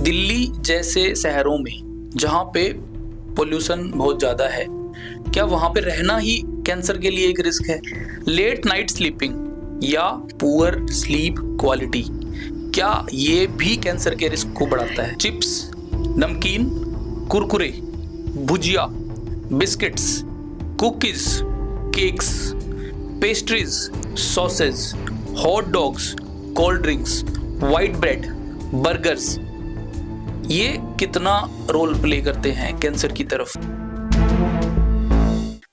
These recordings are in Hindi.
दिल्ली जैसे शहरों में जहाँ पे पोल्यूशन बहुत ज़्यादा है, क्या वहाँ पे रहना ही कैंसर के लिए एक रिस्क है? लेट नाइट स्लीपिंग या पुअर स्लीप क्वालिटी, क्या ये भी कैंसर के रिस्क को बढ़ाता है? Chips, namkeen, Kurkure, bhujia, biscuits, cookies, cakes, pastries, sausage, hot dogs, cold drinks, white bread, burgers, ये कितना रोल प्ले करते हैं कैंसर की तरफ?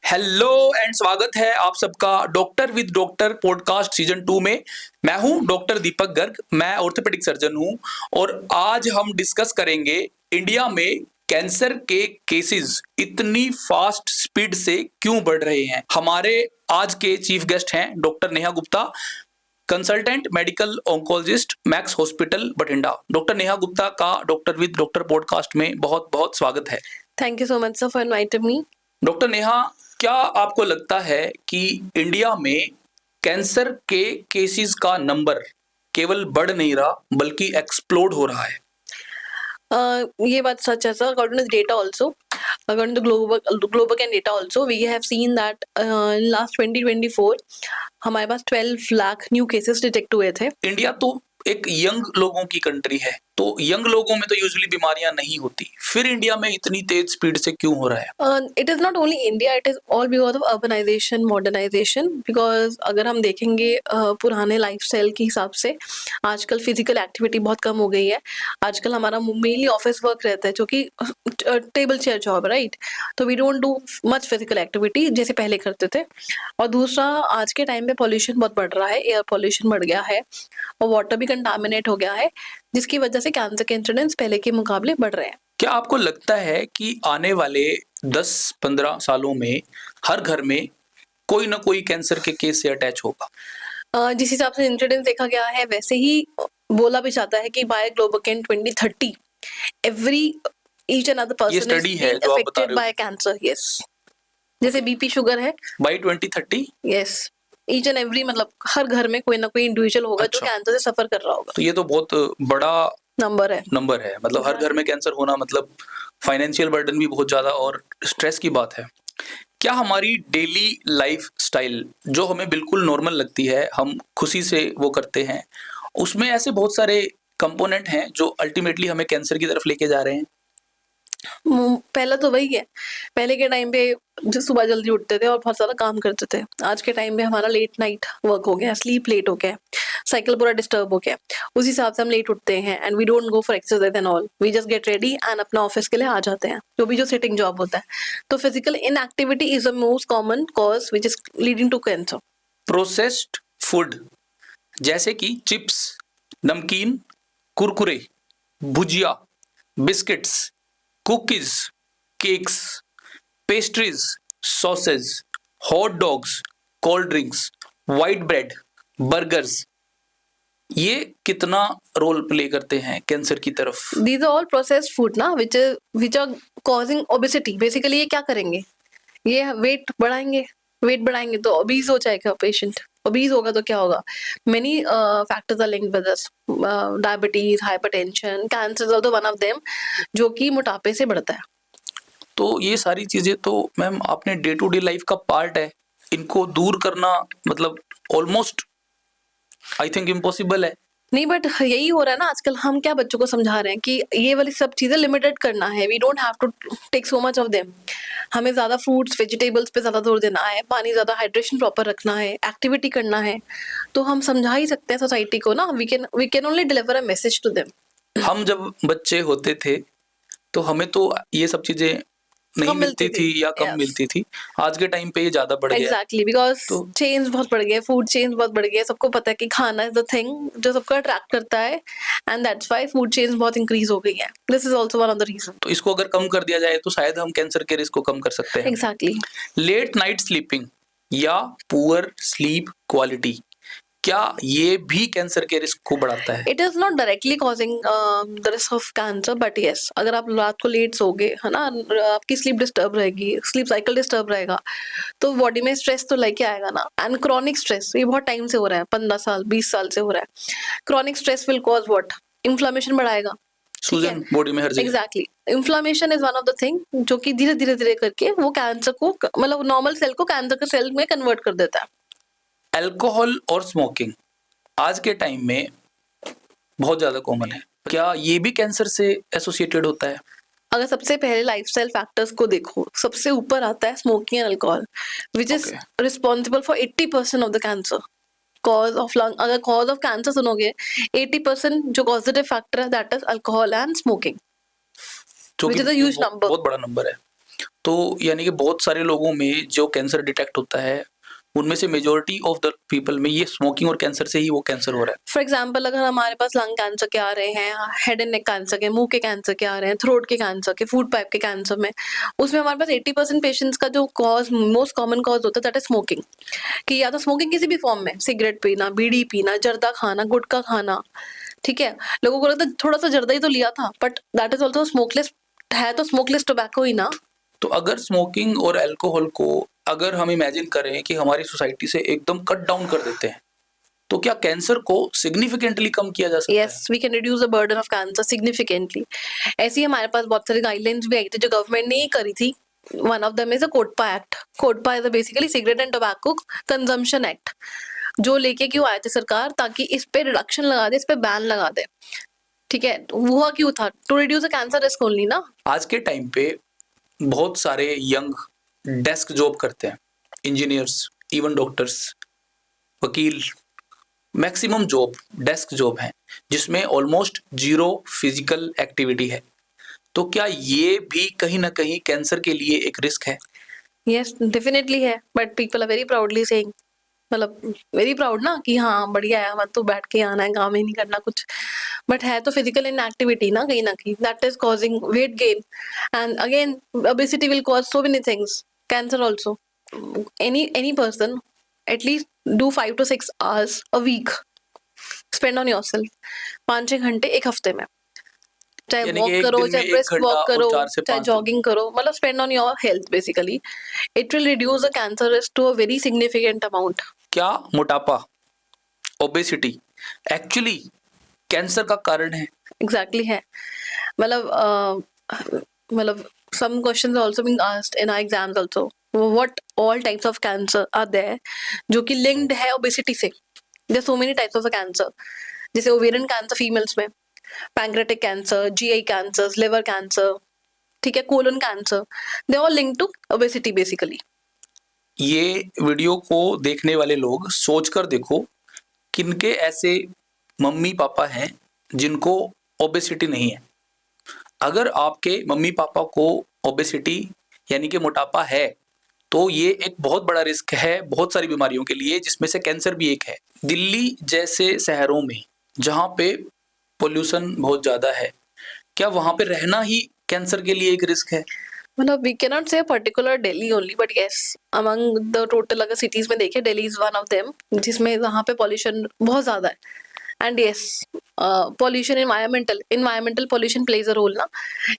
हेलो एंड स्वागत है आप सबका doctor with doctor podcast season 2 में। मैं हूं डॉक्टर दीपक गर्ग, मैं ऑर्थोपेडिक सर्जन हूं और आज हम डिस्कस करेंगे इंडिया में कैंसर के केसेस इतनी फास्ट स्पीड से क्यों बढ़ रहे हैं। हमारे आज के चीफ गेस्ट हैं doctor Neha Gupta, consultant medical oncologist, max hospital Bathinda. Doctor Neha Gupta का डॉक्टर विद डॉक्टर पॉडकास्ट में बहुत बहुत स्वागत है। Thank you so much sir for inviting me. Doctor Neha, क्या आपको लगता है कि इंडिया में कैंसर के केसेस का नंबर केवल बढ़ नहीं रहा बल्कि एक्सप्लोड हो रहा है? ये बात सच है sir. According to data also, according to global can data also, we have seen that in last 2024 हमारे पास 12 लाख न्यू केसेस डिटेक्ट हुए थे। इंडिया तो एक यंग लोगों की कंट्री है, तो यंग लोगों में तो यूजुअली बीमारियां नहीं होती, फिर इंडिया में इतनी तेज स्पीड से क्यों हो रहा है? It is not only India, it is all because of urbanisation, modernisation. Because अगर हम देखेंगे पुराने लाइफस्टाइल के हिसाब से आजकल फिजिकल एक्टिविटी बहुत कम हो गई है। आजकल हमारा मेनली ऑफिस वर्क रहता है जो कि टेबल चेयर जॉब, राइट? तो we don't do much physical activity जैसे पहले करते थे। और दूसरा, आज के टाइम पे पॉल्यूशन बहुत बढ़ रहा है, एयर पॉल्यूशन बढ़ गया है और वाटर भी कंटामिनेट हो गया है, जिसकी वजह से कैंसर के इंसिडेंट्स पहले के मुकाबले बढ़ रहे हैं। क्या आपको लगता है कि आने वाले 10-15 सालों में हर घर में कोई ना कोई कैंसर के केस से अटैच होगा? जिस हिसाब से इंसिडेंस देखा गया है वैसे ही बोला भी जाता है कि by global can 2030 every each another person is affected by cancer. Yes, जैसे बीपी शुगर है by 2030। Yes, each and every, मतलब हर घर में कोई ना कोई इंडिविजुअल होगा जो कैंसर से सफर कर रहा होगा। तो ये तो बहुत बड़ा नंबर है। मतलब हर घर में कैंसर होना मतलब फाइनेंशियल बर्डन भी बहुत ज्यादा और स्ट्रेस की बात है। क्या हमारी डेली लाइफ स्टाइल जो हमें बिल्कुल नॉर्मल लगती है, हम खुशी से वो करते हैं, उसमें ऐसे बहुत सारे कंपोनेंट हैं जो अल्टीमेटली हमें कैंसर की तरफ लेके जा रहे हैं? पहला तो वही है, पहले के टाइम पे जो सुबह जल्दी उठते थे और बहुत सारा काम करते थे। आज के टाइम पे हमारा लेट नाइट वर्क हो गया, स्लीप लेट हो गया, साइकिल पूरा डिस्टर्ब हो गया, उस हिसाब से हम लेट उठते हैं and we don't go for exercise and all, we just get ready and अपना ऑफिस के लिए आ जाते हैं, जो सिटिंग जॉब होता है। तो physical inactivity is the most common cause which is leading to cancer. Processed food जैसे कि chips, namkeen, Kurkure, bhujia, biscuits, cookies, cakes, pastries, sausage, hot dogs, cold drinks, white bread, burgers, ये कितना रोल प्ले करते हैं कैंसर की तरफ? These are all processed food ना, which are causing obesity. Basically ये क्या करेंगे, ये वेट बढ़ाएंगे तो obese हो जाएगा पेशेंट। obese होगा तो क्या होगा, many factors are linked with this, diabetes, hypertension, cancer is also one of them, जो कि मोटापे से बढ़ता है। तो ये सारी चीजें तो मैम अपने डे टू डे लाइफ का पार्ट है, इनको दूर करना मतलब ऑलमोस्ट आई थिंक इम्पॉसिबल है। नहीं, बट यही हो रहा है ना आजकल। हम क्या बच्चों को समझा रहे हैं कि ये वाली सब चीजें लिमिटेड करना है, we don't have to take so much of them. हमें ज्यादा फ्रूट्स वेजिटेबल्स पे ज्यादा जोर देना है, पानी ज्यादा, हाइड्रेशन प्रॉपर रखना है, एक्टिविटी करना है, तो हम समझा ही सकते हैं सोसाइटी को ना। We can only deliver a message to them. हम जब बच्चे होते थे तो हमें तो ये सब चीजें नहीं मिलती थी या कम मिलती थी, आज के टाइम पे ये ज्यादा बढ़ गया। एग्जैक्टली, बिकॉज चेंज बहुत बढ़ गया, फूड चेंज बहुत बढ़ गया। सबको पता है कि खाना इज द थिंग जो सबको अट्रैक्ट करता है and that's why food change बहुत इंक्रीज हो गई है। This is also one of the reason. तो इसको अगर कम कर दिया जाए तो शायद हम कैंसर के रिस्क को कम कर सकते हैं। एग्जैक्टली। लेट नाइट स्लीपिंग या पुअर स्लीप क्वालिटी, क्या ये भी कैंसर के रिस्क को बढ़ाता है? It is not directly causing the risk of cancer, but yes, अगर आप रात को लेट सोगे है ना, आपकी स्लीप डिस्टर्ब रहेगी, स्लीप साइकिल डिस्टर्ब रहेगा, तो बॉडी में स्ट्रेस तो लेके आएगा ना। एंड क्रॉनिक स्ट्रेस ये बहुत टाइम से हो रहा है, 15 साल 20 साल से हो रहा है। Chronic stress will cause what, inflammation बढ़ाएगा, सूजन बॉडी में हर जगह। Exactly, inflammation is one of the thing जो कि धीरे धीरे धीरे करके वो कैंसर को, मतलब नॉर्मल सेल को कैंसर के सेल में कन्वर्ट कर देता है। अल्कोहल और स्मोकिंग आज के टाइम में बहुत ज्यादा कॉमन है, क्या ये भी कैंसर से एसोसिएटेड होता है? अगर सबसे पहले लाइफस्टाइल फैक्टर्स को देखो, सबसे ऊपर आता है smoking and alcohol, which is responsible for 80% of the cancer cause of lung. अगर कॉज ऑफ कैंसर सुनोगे, 80% जो पॉजिटिव फैक्टर है that is alcohol and smoking, जो which कि is a huge number. बहुत बड़ा नंबर है। तो यानी कि बहुत सारे लोगों में जो कैंसर डिटेक्ट होता है उनमें से मेजोरिटी ऑफ द पीपल में ये स्मोकिंग और कैंसर से ही वो कैंसर हो रहा है। फॉर एग्जाम्पल, अगर हमारे पास लंग कैंसर के आ रहे हैं, हेड एंड नेक कैंसर के, मुंह के कैंसर के आ रहे हैं, थ्रोट के कैंसर के, फूड पाइप के कैंसर में, उसमें हमारे पास 80% पेशेंट्स का जो कॉज, मोस्ट कॉमन कॉज होता है दैट इज स्मोकिंग। कि या तो स्मोकिंग किसी भी फॉर्म में, सिगरेट पीना, बीड़ी पीना, जर्दा खाना, गुटखा खाना, ठीक है। लोगों को लगता है थोड़ा सा जर्दा ही तो लिया था, but that is also smokeless, है तो स्मोकलेस टोबैको ही ना। तो अगर स्मोकिंग और अल्कोहल को अगर हम इमेजिन करें कि हमारी सोसाइटी से एकदम कट डाउन कर देते हैं, तो क्या कैंसर को सिग्निफिकेंटली कम किया जा सकता है? Yes, we can reduce the burden of cancer significantly. ऐसे ही हमारे पास बहुत सारी गाइडलाइंस भी आई थी जो गवर्नमेंट ने ही करी थी। One of them is the COTPA act. COTPA is basically cigarette and tobacco consumption act, जो लेके क्यों आए थे सरकार, ताकि इस पे रिडक्शन लगा दे, इस पे बैन लगा दे, ठीक है। हुआ क्यों था? To reduce the cancer risk only ना। आज के टाइम पे बहुत सारे यंग डेस्क जॉब करते हैं, इंजीनियर्स, इवन डॉक्टर्स, वकील, मैक्सिमम जॉब डेस्क जॉब है जिसमें ऑलमोस्ट जीरो फिजिकल एक्टिविटी है। तो क्या ये भी कहीं ना कहीं कैंसर के लिए एक रिस्क है? यस, डेफिनेटली है, but people are very proudly saying, मतलब वेरी प्राउड ना कि हाँ बढ़िया है, मत तो बैठ के आना है, काम ही नहीं करना कुछ, बट है तो फिजिकल इनएक्टिविटी ना कहीं that is causing weight gain, and again obesity will cause so many things, cancer also. Any person at least do 5 to 6 hours a week, spend on yourself, 5-6 घंटे एक हफ्ते में, चाहे यानी वॉक कि एक करो, दिन में चाहे 1 ब्रिस्क घंटा वॉक और करो, 4 से चाहे 5 दिन। जॉगिंग करो, मतलब spend on your health basically. It will reduce the cancer risk to a very significant amount. क्या मोटापा, ओबेसिटी एक्चुअली कैंसर का कारण है? एग्जैक्टली है, मतलब some questions are also being asked in our exams also, what all types of cancer are there जो कि linked है obesity से। there are so many types of cancer, जैसे ovarian cancer फीमेल्स में, pancreatic cancer, GI cancers, liver cancer, ठीक है, colon cancer, they are all linked to obesity basically। ये वीडियो को देखने वाले लोग सोचकर देखो किनके ऐसे मम्मी पापा हैं जिनको ओबेसिटी नहीं है। अगर आपके मम्मी पापा को ओबेसिटी यानी कि मोटापा है तो ये एक बहुत बड़ा रिस्क है बहुत सारी बीमारियों के लिए, जिसमें से कैंसर भी एक है। दिल्ली जैसे शहरों में जहाँ पे पोल्यूशन बहुत ज़्यादा है, क्या वहाँ पे रहना ही कैंसर के लिए एक रिस्क है? मतलब we can not say particular Delhi only, but yes among the total अगर सिटीज में देखें, Delhi is one of them जिसमें वहाँ पे पॉल्यूशन बहुत ज्यादा है। And yes, pollution, environmental pollution plays a role ना।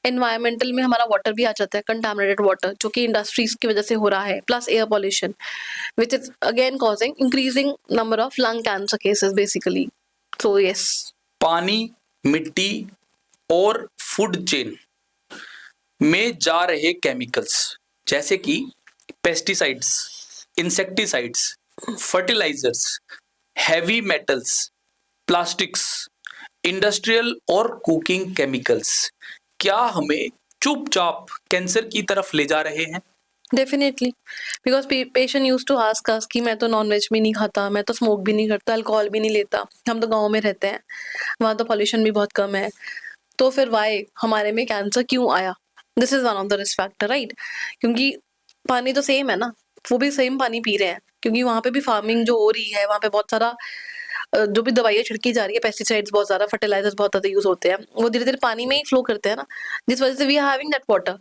इन्वायरमेंटल में हमारा वाटर भी आ जाता है, कंटामिनेटेड वाटर, जो कि इंडस्ट्रीज की वजह से हो रहा है, plus air pollution which is again causing increasing number of lung cancer cases basically. So yes, पानी, मिट्टी और फूड चेन में जा रहे केमिकल्स जैसे कि pesticides, insecticides, fertilisers, heavy metals, plastics, industrial और कुकिंग केमिकल्स, क्या हमें चुपचाप कैंसर की तरफ ले जा रहे हैं? Definitely, because patient use to ask us कि मैं तो नॉनवेज भी नहीं खाता, मैं तो स्मोक भी नहीं करता, अल्कोहल भी नहीं लेता, हम तो गांव में रहते हैं, वहाँ तो पॉल्यूशन भी बहुत कम है, तो फिर वाई हमारे में कैंसर क्यों आया? This is one of the risk factor, right? क्योंकि पानी तो सेम है ना, वो भी सेम पानी पी रहे हैं, क्योंकि वहाँ पे भी फार्मिंग जो हो रही है, वहाँ पे बहुत सारा जो भी दवाइयाँ छिड़की जा रही है, पेस्टिसाइड्स बहुत ज्यादा, फर्टिलाइजर्स बहुत ज्यादा यूज होते हैं, वो धीरे धीरे पानी में ही फ्लो करते हैं ना, जिस वजह से we are having that water.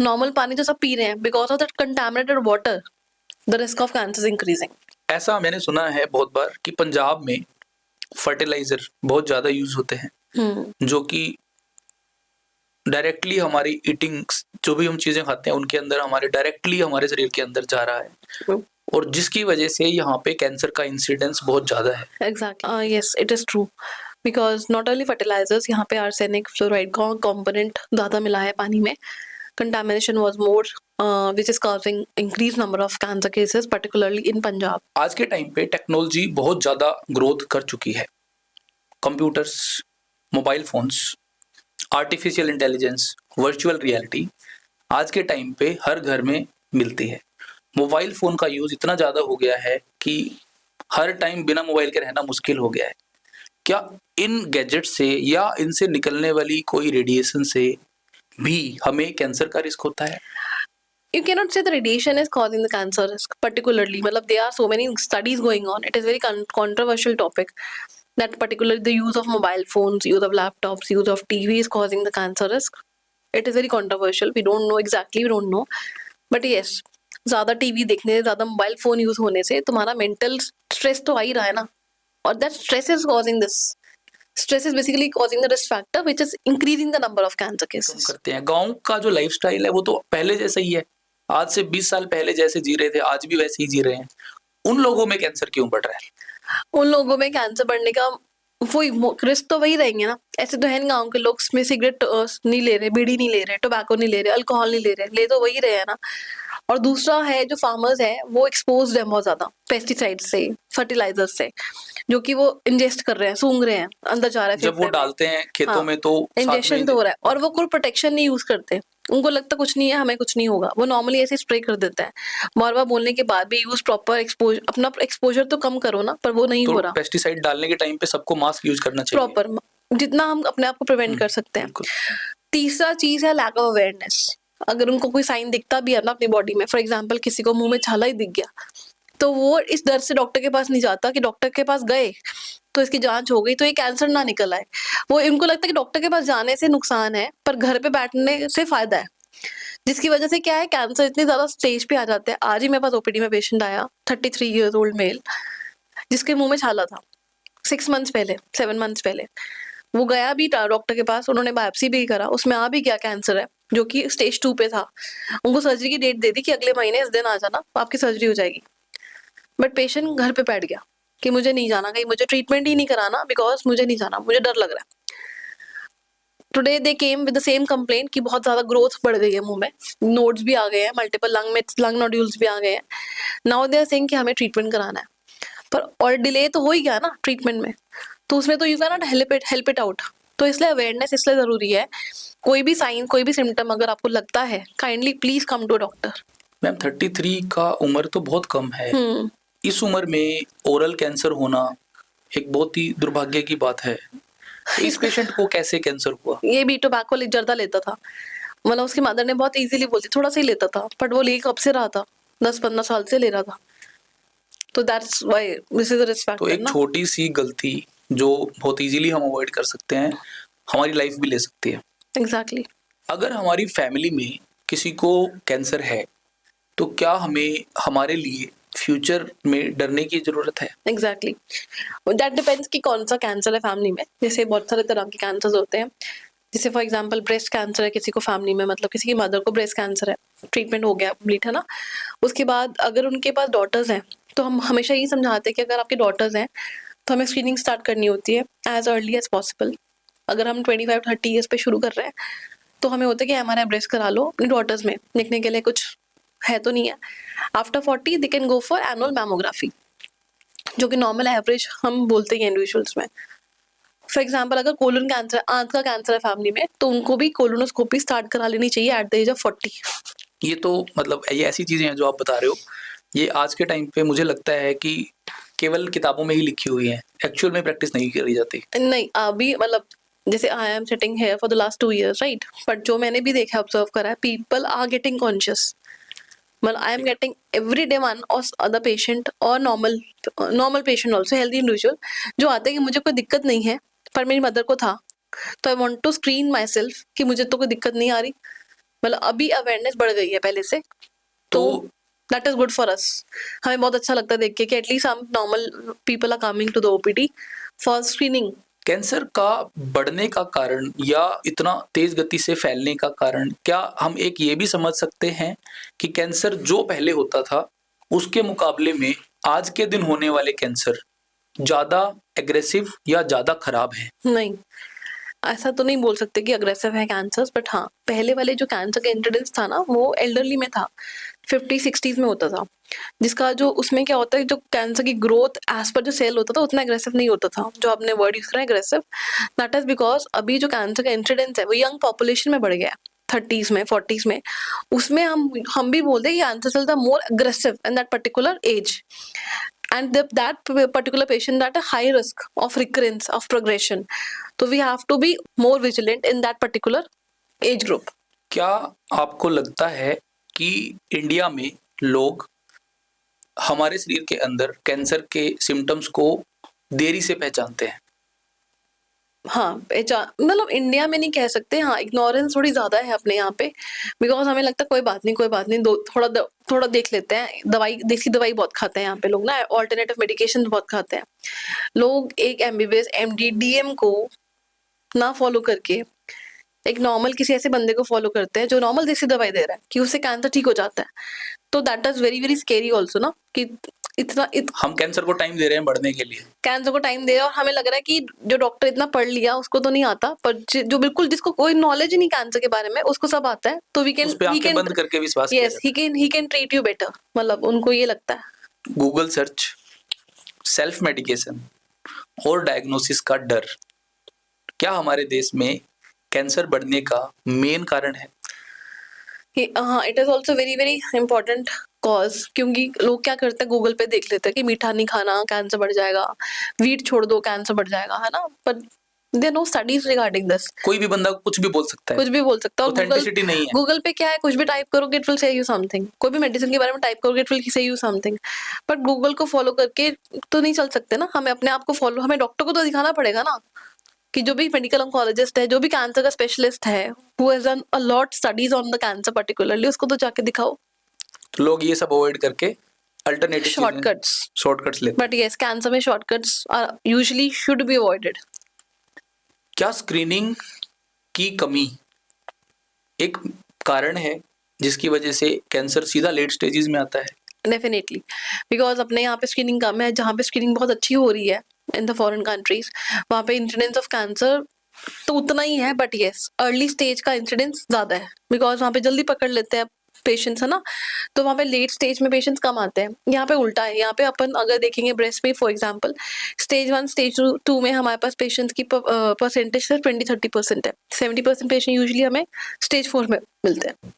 Normal पानी तो सब पी रहे हैं, because of that contaminated water the risk of cancer is increasing. ऐसा मैंने सुना है बहुत बार कि पंजाब में फर्टिलाइजर बहुत ज्यादा यूज होते हैं जो कि डायरेक्टली हमारी ईटिंग, जो भी हम चीजें खाते हैं उनके अंदर हमारे डायरेक्टली हमारे शरीर के अंदर जा रहा है, और जिसकी वजह से यहाँ पे कैंसर का इंसिडेंस बहुत ज्यादा है। Exactly, yes, it is true. Because not only fertilisers, यहाँ पे आर्सेनिक फ्लोराइड का कंपोनेंट ज़्यादा मिला है पानी में. Contamination was more which is causing increase number of cancer cases particularly in Punjab. आज के टाइम पे टेक्नोलॉजी बहुत ज़्यादा ग्रोथ कर चुकी है. Computers, mobile phones, artificial intelligence, virtual reality आज के टाइम पे हर घर में मिलती है. मोबाइल फ़ोन का यूज़ इतना ज़्यादा हो गया है कि हर टाइम बिना मोबाइल के रहना मुश्किल हो गया है. क्या इन गैजेट से या इनसे निकलने वाली कोई रेडिएशन से भी हमें कैंसर का रिस्क होता है? You cannot say the radiation is causing the cancer risk particularly. मतलब there are so many studies going on. It is very controversial topic that particularly the use of mobile phones, use of laptops, use of TV is causing the cancer risk. It is very controversial. We don't know exactly. We don't know. But yes, ज़्यादा टीवी देखने से, ज़्यादा मोबाइल फोन यूज होने से तुम्हारा मेंटल स्ट्रेस तो आ ही रहा है ना. और that stress is causing this. Stress is basically causing the risk factor which is increasing the number of cancer cases. करते हैं. गांव का जो लाइफस्टाइल है वो तो पहले जैसा ही है. आज से 20 साल पहले जैसे जी रहे थे आज भी वैसे ही जी रहे हैं. उन लोगों में कैंसर क्यों बढ़ रहा है? उन लोगों में कैंसर बढ़ने का वही रिस्क तो वही रहेंगे ना. ऐसे तो है गांव के लोग में सिगरेट नहीं ले रहे, बीड़ी नहीं ले रहे, टोबैको नहीं ले रहे, अल्कोहल नहीं ले रहे, ले तो वही रहे हैं ना. और दूसरा है जो फार्मर्स है वो एक्सपोज है बहुत ज्यादा पेस्टिसाइड से, फर्टिलाइजर से, जो कि वो इंजेस्ट कर रहे हैं, सूंघ रहे हैं, अंदर जा रहा है. जब वो डालते हैं खेतों में तो इंजेक्शन तो हो रहा है और वो कोई प्रोटेक्शन नहीं यूज करते. उनको लगता कुछ नहीं है, हमें कुछ नहीं होगा, वो नॉर्मली ऐसे स्प्रे कर देता है. बार बार बोलने के बाद भी यूज प्रॉपर एक्सपोजर, अपना एक्सपोजर तो कम करो ना, पर वो नहीं हो रहा. पेस्टिसाइड डालने के टाइम पे सबको मास्क यूज करना चाहिए प्रॉपर, जितना हम अपने आप को प्रिवेंट कर सकते हैं. तीसरा चीज है लैक ऑफ अवेयरनेस. अगर उनको कोई साइन दिखता भी है ना अपनी बॉडी में, फॉर एग्जाम्पल किसी को मुंह में छाला ही दिख गया, तो वो इस डर से डॉक्टर के पास नहीं जाता कि डॉक्टर के पास गए तो इसकी जांच हो गई तो ये कैंसर ना निकल आए. वो उनको लगता है कि डॉक्टर के पास जाने से नुकसान है पर घर पे बैठने से फायदा है, जिसकी वजह से क्या है कैंसर इतनी ज्यादा स्टेज पे आ जाते हैं. आज ही मेरे पास ओपीडी में पेशेंट आया, 33 ईयर्स ओल्ड मेल, जिसके मुंह में छाला था 7 मंथ्स पहले. वो गया भी डॉक्टर के पास, उन्होंने बायोप्सी भी करा, उसमें आ भी गया कैंसर है जो कि स्टेज 2 पे था. उनको सर्जरी की डेट दे दी कि अगले महीने इस दिन आ जाना, आपकी सर्जरी हो जाएगी. बट पेशेंट घर पे बैठ गया कि मुझे नहीं जाना, कहीं मुझे ट्रीटमेंट ही नहीं कराना, बिकॉज मुझे नहीं जाना, मुझे डर लग रहा है. Today they came with the same complaint कि बहुत ज्यादा ग्रोथ बढ़ गई है मुंह में, नोड्स भी आ गए हैं, मल्टीपल लंग नोड्यूल्स भी आ गए हैं. नाउ दे आर सेइंग कि हमें ट्रीटमेंट कराना है, पर और डिले तो हो ही गया ना ट्रीटमेंट में, तो उसमें तो you can not help it out. तो इसलिए अवेयरनेस इसलिए जरूरी है. कोई भी साइन, कोई भी सिम्टम अगर आपको लगता है, kindly please come to doctor. Ma'am 33 का उम्र तो बहुत कम है. इस उम्र में ओरल कैंसर होना एक बहुत ही दुर्भाग्य की बात है. इस पेशेंट को कैसे कैंसर हुआ? ये भी टोबैको जर्दा लेता था, मतलब उसकी मदर ने बहुत इजीली बोलती, थोड़ा सा ही लेता था, बट वो ले कब से रहा था, 10-15 साल से ले रहा था. तो that's why this is the risk factor. तो एक छोटी सी गलती जो बहुत इजीली हम अवॉइड कर सकते हैं हमारी लाइफ भी ले सकती है. एग्जैक्टली. अगर हमारी फैमिली में किसी को कैंसर है तो क्या हमें हमारे लिए फ्यूचर में डरने की जरूरत है? एग्जैक्टली. दैट डिपेंड्स कि कौन सा कैंसर है फैमिली में. जैसे बहुत सारे तरह के कैंसर होते हैं, जैसे फॉर एग्जांपल ब्रेस्ट कैंसर है किसी को फैमिली में, मतलब किसी की मदर को ब्रेस्ट कैंसर है, ट्रीटमेंट हो गया कंप्लीट है ना. उसके बाद अगर उनके पास डॉटर्स हैं तो हम हमेशा यही समझाते हैं कि अगर आपके डॉटर्स हैं तो हमें स्क्रीनिंग स्टार्ट करनी होती है एज अर्ली एज पॉसिबल. अगर हम 25-30 ईयर्स पे शुरू कर रहे हैं तो हमें होता है कि हमारा ब्रेस्ट करा लो अपनी डॉटर्स में, देखने के लिए कुछ है तो नहीं है. After 40 they can go for annual mammography, जो कि नॉर्मल एवरेज हम बोलते हैं इंडिविजुअल्स में. फॉर एग्जाम्पल अगर कोलन कैंसर, आंत का कैंसर है फैमिली में, तो उनको भी कोलोनोस्कोपी स्टार्ट करा लेनी चाहिए एट द एज ऑफ 40. ये तो मतलब ये ऐसी चीजें हैं जो आप बता रहे हो, ये आज के टाइम पे मुझे लगता है कि केवल किताबों में ही लिखी हुई है, एक्चुअल में प्रैक्टिस नहीं करी जाती. नहीं अभी मतलब जैसे I am sitting here for the last 2 years right, but जो मैंने भी देखा ऑब्जर्व करा है, पीपल आर गेटिंग कॉन्शियस. मतलब I am getting every day one और अदर पेशेंट और normal patient also, healthy individual जो आते हैं कि मुझे कोई दिक्कत नहीं है पर मेरी मदर को था, तो I want to screen myself कि मुझे तो कोई दिक्कत नहीं आ रही. मतलब अभी अवेयरनेस बढ़ गई है पहले से, तो that is good for us. हमें बहुत अच्छा लगता है देख के कि एटलीस्ट हम normal people are coming to the OPD for screening. Cancer का बढ़ने का कारण या इतना तेज गति से फैलने का कारण, क्या हम एक ये भी समझ सकते हैं कि कैंसर जो पहले होता था उसके मुकाबले में आज के दिन होने वाले कैंसर ज्यादा एग्रेसिव या ज़्यादा खराब हैं? नहीं, ऐसा तो नहीं बोल सकते कि अग्रेसिव है कैंसर्स, बट हाँ, पहले वाले जो कैंसर का इंसिडेंस था ना, वो एल्डरली में था, 50-60s में होता था, जिसका जो उसमें क्या होता है, जो कैंसर की ग्रोथ एज पर जो सेल होता था उतना एग्रेसिव नहीं होता था, जो आपने वर्ड यूज करा एग्रेसिव, दैट इज बिकॉज अभी जो कैंसर का इंसिडेंस है वो यंग पॉपुलेशन में बढ़ गया है, 30s में 40s में, उसमें हम भी बोलते हैं कि cancer cells are more aggressive in that particular age, and that particular patient at a high risk of recurrence of progression, so we have to be more vigilant in that particular age group. क्या आपको लगता है कि इंडिया में लोग हमारे शरीर के अंदर कैंसर के सिम्टम्स को देरी से पहचानते हैं? हाँ, मतलब इंडिया में नहीं कह सकते, हाँ इग्नोरेंस थोड़ी ज्यादा है अपने यहाँ पे, बिकॉज हमें लगता है कोई बात नहीं, थोड़ा देख लेते हैं, देसी दवाई बहुत खाते हैं यहाँ पे लोग ना, ऑल्टरनेटिव मेडिकेशन बहुत खाते हैं लोग, एक MBBS MD DM को ना फॉलो करके एक नॉर्मल किसी ऐसे बंदे को फॉलो करते हैं जो नॉर्मल देसी दवाई दे रहा है कि उससे कैंसर ठीक हो जाता है, तो that is very very scary also ना, कि हम कैंसर को टाइम दे रहे हैं बढ़ने के लिए, कैंसर को टाइम दे रहे हैं, और हमें लग रहा है कि जो डॉक्टर इतना पढ़ लिया उसको तो नहीं आता, पर जो बिल्कुल जिसको कोई नॉलेज ही नहीं कैंसर के बारे में उसको सब आता है, तो वी कैन बंद करके विश्वास yes he can treat you better, मतलब उनको ये लगता है। गूगल सर्च, सेल्फ मेडिकेशन और डायग्नोसिस का डर क्या हमारे देश में कैंसर बढ़ने का मेन कारण है? हाँ, it is also very very important cause, क्योंकि लोग क्या करते हैं, गूगल पे देख लेते हैं कि मीठा नहीं खाना कैंसर बढ़ जाएगा, वीट छोड़ दो कैंसर बढ़ जाएगा, है ना, पर there no studies regarding this. कोई भी बंदा कुछ भी बोल सकता है, कुछ भी बोल सकता है, ऑथेंटिसिटी नहीं है। गूगल पे क्या है, कुछ भी टाइप करोगे it will say you something, कोई भी मेडिसिन के बारे में टाइप करोगे it will say you something, but Google को फॉलो करके तो नहीं चल सकते ना, हमें अपने आप को फॉलो, हमें डॉक्टर को तो दिखाना पड़ेगा ना, कि जो भी मेडिकल ऑन्कोलॉजिस्ट है, जो भी कैंसर का स्पेशलिस्ट है, who has done a lot studies on the cancer particularly, उसको तो जाके दिखाओ। तो लोग ये सब अवॉइड करके अल्टरनेटिव शॉर्टकट्स लेते हैं, बट यस, कैंसर में shortcuts are usually should be avoided. क्या स्क्रीनिंग की कमी एक कारण है जिसकी वजह से कैंसर सीधा लेट स्टेजेस में आता है? डेफिनेटली, बिकॉज अपने यहाँ पे स्क्रीनिंग कम है, जहाँ पे स्क्रीनिंग बहुत अच्छी हो रही है इन द फॉरेन कंट्रीज, वहाँ पे इंसिडेंस ऑफ कैंसर तो उतना ही है, बट यस अर्ली स्टेज का इंसिडेंस ज्यादा है, बिकॉज वहाँ पे जल्दी पकड़ लेते हैं पेशेंट्स, है ना, तो वहाँ पे लेट स्टेज में पेशेंट्स कम आते हैं। यहाँ पे उल्टा है, यहाँ पे अपन अगर देखेंगे ब्रेस्ट में फॉर एग्जांपल, स्टेज 1 स्टेज 2 में हमारे पास पेशेंट्स की परसेंटेज सिर्फ 20-30% है, 70% पेशेंट यूजुअली हमें स्टेज 4 में मिलते हैं।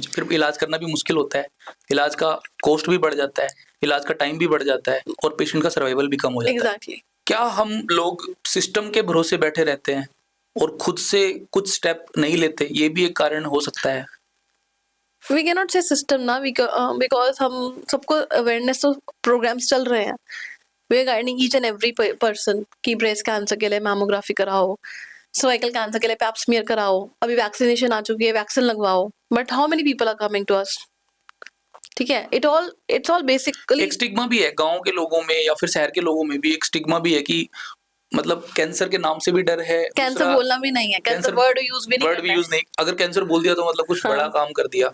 फिर इलाज करना भी मुश्किल होता है, इलाज का कॉस्ट भी बढ़ जाता है, इलाज का टाइम भी बढ़ जाता है, और पेशेंट का सर्वाइवल भी कम हो जाता है। क्या हम लोग सिस्टम के भरोसे बैठे रहते हैं और खुद से कुछ स्टेप नहीं लेते? ये भी एक कारण हो सकता है। We cannot say system ना, because हम सबको अवेयरनेस तो प्रोग्राम्स चल रहे हैं, we are guiding each and every person कि ब्रेस्ट कैंसर के लिए मैमोग्राफी कराओ, सर्वाइकल कैंसर के लिए पैप स्मीयर कराओ, अभी वैक्सीनेशन आ चुकी है, वैक्सीन लगवाओ, but how many people are coming to us? ठीक है, इट्स ऑल बेसिकली एक स्टिग्मा भी है गांव के लोगों में या फिर शहर के लोगों में भी, एक स्टिग्मा भी है कि मतलब कैंसर के नाम से भी डर है, कैंसर बोलना भी नहीं है, कैंसर वर्ड यूज भी नहीं, अगर कैंसर बोल दिया तो मतलब कुछ बड़ा काम कर दिया।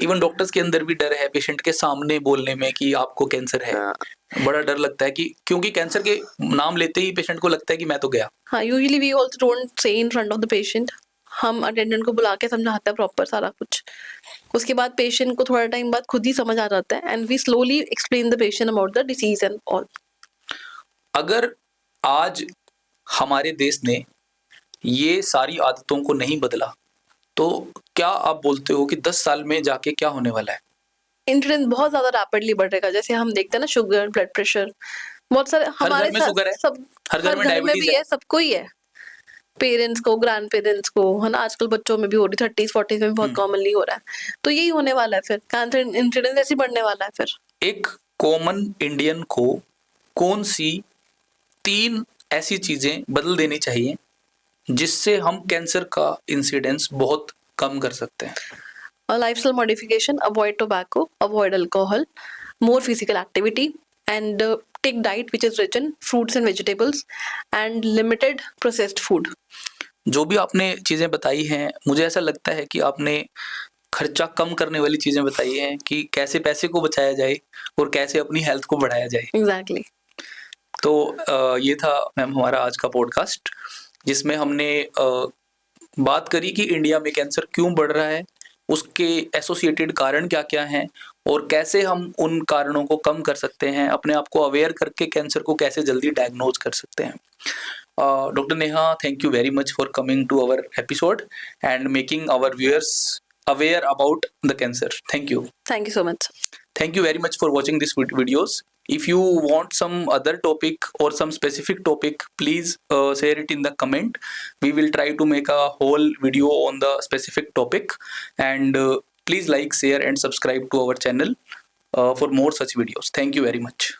इवन डॉक्टर्स के अंदर भी डर है पेशेंट के सामने बोलने में कि आपको कैंसर है, बड़ा डर लगता है कि क्योंकि कैंसर के नाम लेते ही पेशेंट को लगता है कि मैं तो गया। हाँ, usually we also don't say in front of the patient, हम अटेंडेंट को बुला के समझाते हैं प्रॉपर सारा कुछ, उसके बाद पेशेंट को थोड़ा टाइम बाद खुद ही समझ आ जाता है, and we slowly explain the patient about the disease and all. अगर आज हमारे देश ने ये सारी आदतों को नहीं बदला तो क्या आप बोलते हो कि 10 साल में जाके क्या होने वाला है? इंसिडेंस बहुत ज्यादा रैपिडली बढ़ रहेगा, जैसे हम देखते हैं ना शुगर, ब्लड प्रेशर, बहुत सारे हमारे साथ, सब हर घर में भी है, सबको ही है, पेरेंट्स को, ग्रैंड पेरेंट्स को, है ना, आजकल बच्चों में भी हो रही, 30s-40s में भी बहुत कॉमनली हो रहा है, तो यही होने वाला है, फिर कैंसर इंसिडेंस ऐसे बढ़ने वाला है। फिर एक कॉमन इंडियन को कौन सी 3 ऐसी चीजें बदल देनी चाहिए जिससे हम कैंसर का इंसिडेंस बहुत कम कर सकते हैं? Lifestyle modification, avoid tobacco, avoid alcohol, more physical activity, and take diet which is rich in fruits and vegetables, and limited processed food. जो भी आपने चीजें बताई हैं, मुझे ऐसा लगता है कि आपने खर्चा कम करने वाली चीजें बताई हैं कि कैसे पैसे को बचाया जाए और कैसे अपनी हेल्थ को बढ़ाया जाए। एग्जैक्टली। तो ये था मैम हमारा आज का पॉडकास्ट, जिसमें हमने बात करी कि इंडिया में कैंसर क्यों बढ़ रहा है, उसके एसोसिएटेड कारण क्या क्या हैं और कैसे हम उन कारणों को कम कर सकते हैं, अपने आप को अवेयर करके कैंसर को कैसे जल्दी डायग्नोज कर सकते हैं। Dr. Neha, thank you very much for coming to our episode and making our viewers aware about the cancer. Thank you. Thank you so much. Thank you very much for watching these videos. If you want some other topic or some specific topic, please share it in the comment. We will try to make a whole video on the specific topic, and please like, share and subscribe to our channel for more such videos. Thank you very much.